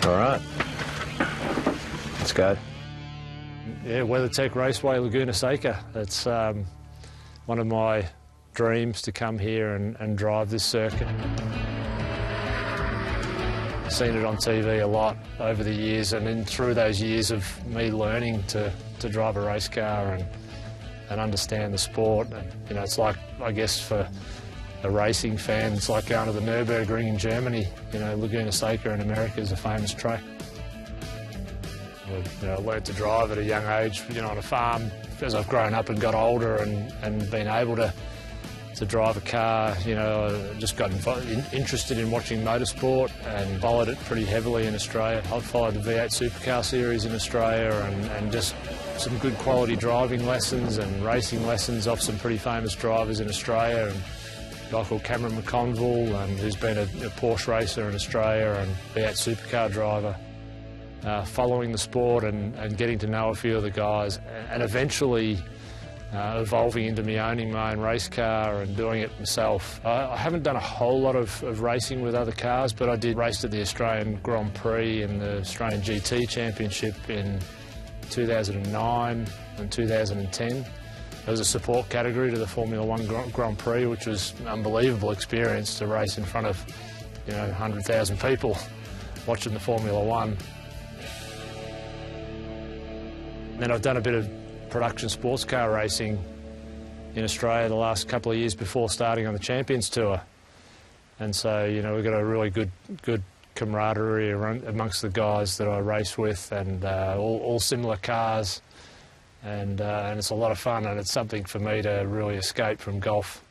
All right. Let's go. Yeah, WeatherTech Raceway Laguna Seca. It's one of my dreams to come here and drive this circuit. I've seen it on TV a lot over the years, and through those years of me learning to drive a race car and understand the sport. And, you know, it's like, I guess, for a racing fan, it's like going to the Nürburgring in Germany. You know, Laguna Seca in America is a famous track. I learned to drive at a young age, you know, on a farm. As I've grown up and got older and been able to drive a car, you know, I just got interested in watching motorsport and followed it pretty heavily in Australia. I've followed the V8 Supercar series in Australia and just some good quality driving lessons and racing lessons off some pretty famous drivers in Australia. And a guy called Cameron McConville, who's been a Porsche racer in Australia and V8 Supercar driver. Following the sport and getting to know a few of the guys, and eventually evolving into me owning my own race car and doing it myself. I haven't done a whole lot of racing with other cars, but I did race at the Australian Grand Prix and the Australian GT Championship in 2009 and 2010. There was a support category to the Formula One Grand Prix, which was an unbelievable experience to race in front of, you know, 100,000 people watching the Formula One. And then I've done a bit of production sports car racing in Australia the last couple of years before starting on the Champions Tour. And so, you know, we've got a really good camaraderie amongst the guys that I race with, and all similar cars. And it's a lot of fun, and it's something for me to really escape from golf.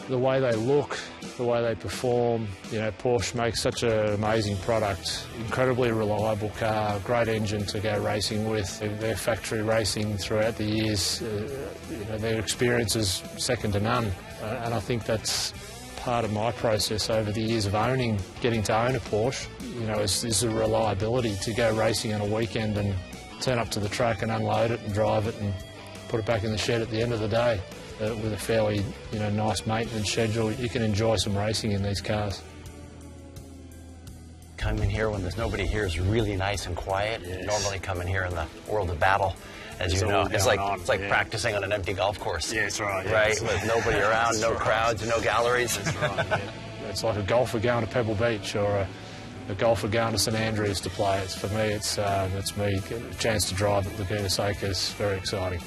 The way they look, the way they perform, you know, Porsche makes such an amazing product, incredibly reliable car, great engine to go racing with. Their factory racing throughout the years, you know, their experience is second to none. And I think that's part of my process over the years of getting to own a Porsche, you know, is the reliability to go racing on a weekend and turn up to the track and unload it and drive it and put it back in the shed at the end of the day. With a fairly, you know, nice maintenance schedule, you can enjoy some racing in these cars. Coming here when there's nobody here is really nice and quiet. Yes. Normally coming here in the world of battle, as you know, it's like practicing on an empty golf course. Yeah, that's right. Yeah, right, with nobody around, no crowds, no galleries. That's right. Yeah. It's like a golfer going to Pebble Beach or a golfer going to St Andrews to play. For me, it's me. A chance to drive at Laguna Seca is very exciting.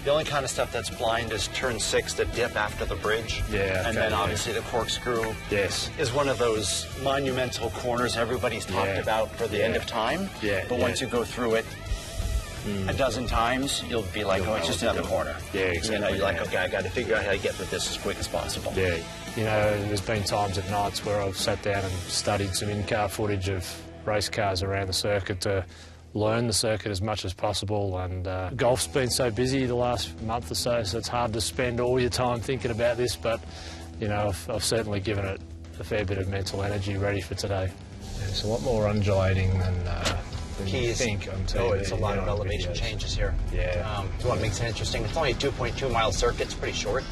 The only kind of stuff that's blind is turn 6, the dip after the bridge. Yeah, okay, and then obviously the corkscrew. Yes. Is one of those monumental corners everybody's talked about for the end of time. Yeah. But once you go through it a dozen times, you'll be like, oh, it's just another corner. Yeah, exactly. You know, you're like, okay, I got to figure out how to get through this as quick as possible. Yeah. You know, there's been times at nights where I've sat down and studied some in-car footage of race cars around the circuit to learn the circuit as much as possible. And golf's been so busy the last month or so it's hard to spend all your time thinking about this, but, you know, I've certainly given it a fair bit of mental energy ready for today. It's a lot more undulating than you think on TV. Oh, it's a lot of elevation changes here. Yeah. What makes it interesting, it's only a 2.2 mile circuit, it's pretty short.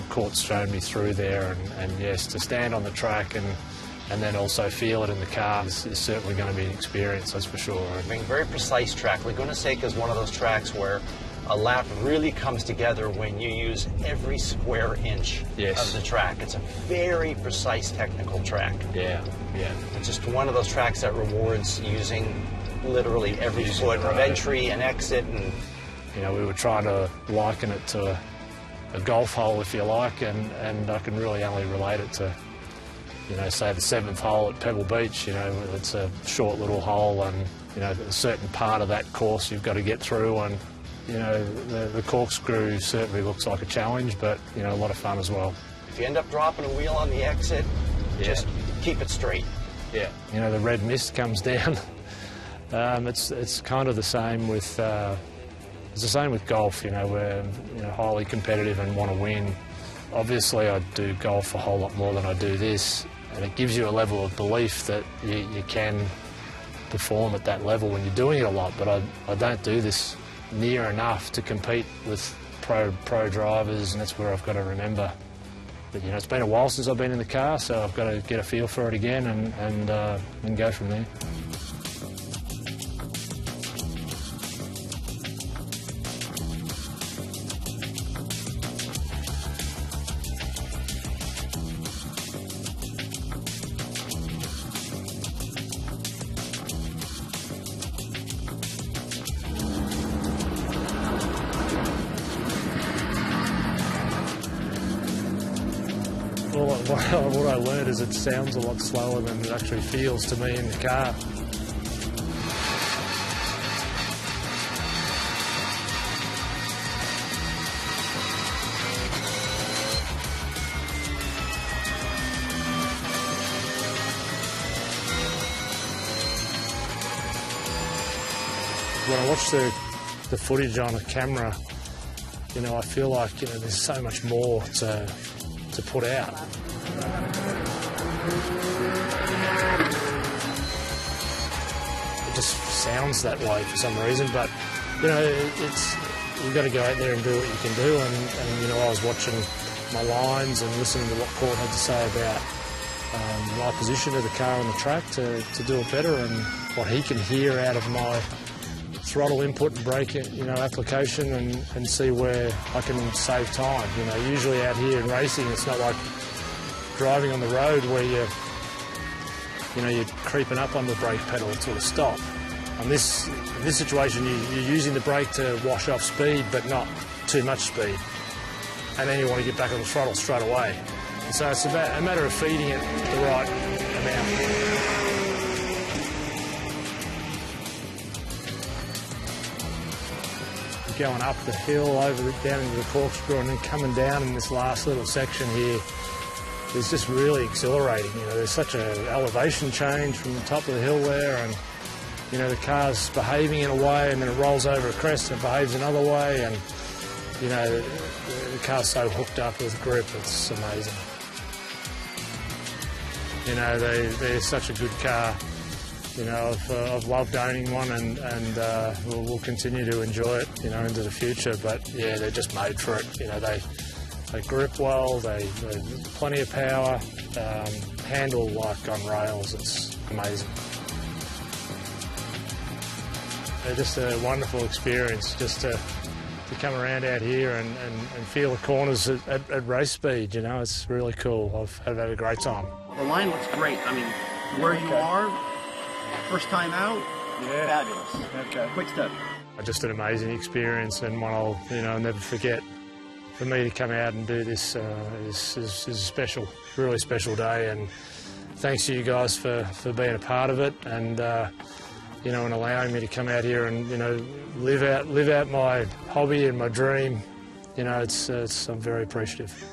Court's shown me through there, and yes, to stand on the track and then also feel it in the car is certainly going to be an experience, that's for sure. I mean, very precise track. Laguna Seca is one of those tracks where a lap really comes together when you use every square inch of the track. It's a very precise technical track. Yeah, yeah. It's just one of those tracks that rewards using literally every foot of entry and exit. And you know, we were trying to liken it to a golf hole, if you like, and I can really only relate it to, you know, say the 7th hole at Pebble Beach. You know, it's a short little hole, and, you know, a certain part of that course you've got to get through, and, you know, the corkscrew certainly looks like a challenge, but, you know, a lot of fun as well. If you end up dropping a wheel on the exit, just keep it straight. Yeah. You know, the red mist comes down. It's kind of the same with golf. You know, we're, you know, highly competitive and want to win. Obviously, I do golf a whole lot more than I do this, and it gives you a level of belief that you can perform at that level when you're doing it a lot, but I don't do this near enough to compete with pro drivers, and that's where I've got to remember that, it's been a while since I've been in the car, so I've got to get a feel for it again and go from there. What I learned is it sounds a lot slower than it actually feels to me in the car. When I watch the footage on a camera, I feel like there's so much more to put out. It just sounds that way for some reason, but you've got to go out there and do what you can do. And I was watching my lines and listening to what Court had to say about my position of the car on the track to do it better, and what he can hear out of my throttle input and brake application, and see where I can save time. Usually out here in racing, it's not like driving on the road where you're creeping up on the brake pedal to a stop. In this situation, you're using the brake to wash off speed, but not too much speed. And then you want to get back on the throttle straight away. And so it's about a matter of feeding it the right amount. Going up the hill, down into the corkscrew, and then coming down in this last little section here is just really exhilarating. There's such an elevation change from the top of the hill there, and the car's behaving in a way, and then it rolls over a crest and it behaves another way, and the car's so hooked up with grip, it's amazing. They're such a good car. I've loved owning one, and we'll continue to enjoy it, into the future. But yeah, they're just made for it. They grip well. They plenty of power. Handle like on rails. It's amazing. They're just a wonderful experience, just to come around out here and feel the corners at race speed. It's really cool. I've had a great time. The line looks great. I mean, where you are. First time out, yeah. Fabulous. Okay. Quick study. Just an amazing experience, and one I'll never forget. For me to come out and do this is a special, really special day, and thanks to you guys for being a part of it, and and allowing me to come out here and live out my hobby and my dream. I'm very appreciative.